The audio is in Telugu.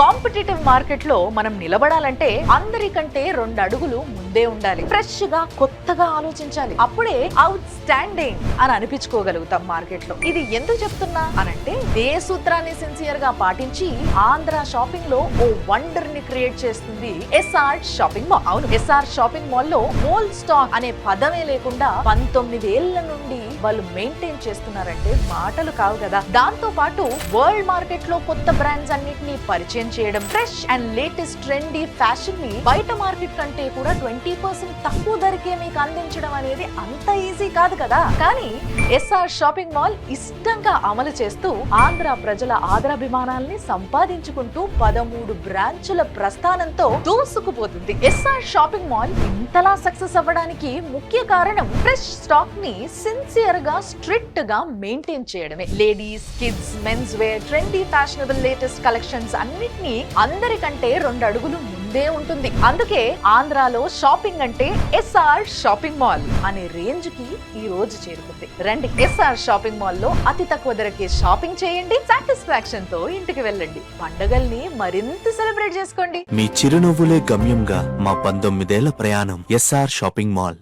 కాంపిటేటివ్ మార్కెట్ లో మనం నిలబడాలంటే అందరికంటే 2 అడుగులు ముందే ఉండాలి. ఫ్రెష్ గా కొత్తగా ఆలోచించాలి. అప్పుడే అవుట్ స్టాండింగ్ అని అనిపించుకోగలుగుతాం మార్కెట్ లో. ఇది ఎందుకు చెప్తున్నా అనంటే ఏ సూత్రాన్ని సిన్సియర్ గా పాటించి ఆంధ్ర షాపింగ్ లో ఓ వండర్ ని క్రియేట్ చేస్తుంది ఎస్ఆర్ షాపింగ్ మాల్. అవును, ఎస్ఆర్ షాపింగ్ మాల్ లో ఓల్డ్ స్టాక్ అనే పదమే లేకుండా 19 ఏళ్ల నుండి వాళ్ళు మెయింటైన్ చేస్తున్నారంటే మాటలు కావు కదా. దాంతో పాటు వరల్డ్ మార్కెట్ లో కొత్త బ్రాండ్స్ అన్నిటిని పరిచయం చేయడం, fresh and latest trendy fashion ని బయట మార్కెట్ కంటే కూడా 20% తక్కువ ధరకే మీకు అందించడం అనేది అంత ఈజీ కాదు కదా. కానీ ఎస్ఆర్ షాపింగ్ మాల్ ఇష్టంగా అమలు చేస్తూ ఆంధ్ర ప్రజల ఆదరాభిమానాల్ని సంపాదించుకుంటూ 13 బ్రాంచుల ప్రస్థానంతో దూసుకుపోతుంది. ఎస్ఆర్ షాపింగ్ మాల్ ఇంతలా సక్సెస్ అవ్వడానికి ముఖ్య కారణం ఫ్రెష్ స్టాక్ ని సిన్సియర్ గా స్ట్రిక్ట్ గా మెయింటైన్ చేయడమే. Ladies, kids, mens wear, trendy, fashionable, latest collections అన్నిటినీ అందరికంటే 2 అడుగులు ముందే ఉంటుంది. అందుకే ఆంధ్రాలో షాపింగ్ అంటే ఎస్ఆర్ షాపింగ్ మాల్ అనే రేంజ్ కి ఈ రోజు చేరుకుంది. రండి, ఎస్ఆర్ షాపింగ్ మాల్ లో అతి తక్కువ ధరకే షాపింగ్ చేయండి, సాటిస్ఫాక్షన్ తో ఇంటికి వెళ్ళండి, పండుగల్ని మరింత సెలబ్రేట్ చేసుకోండి. మీ చిరునవ్వులే గమ్యంగా మా 19 ఏళ్ల ప్రయాణం. SR shopping mall.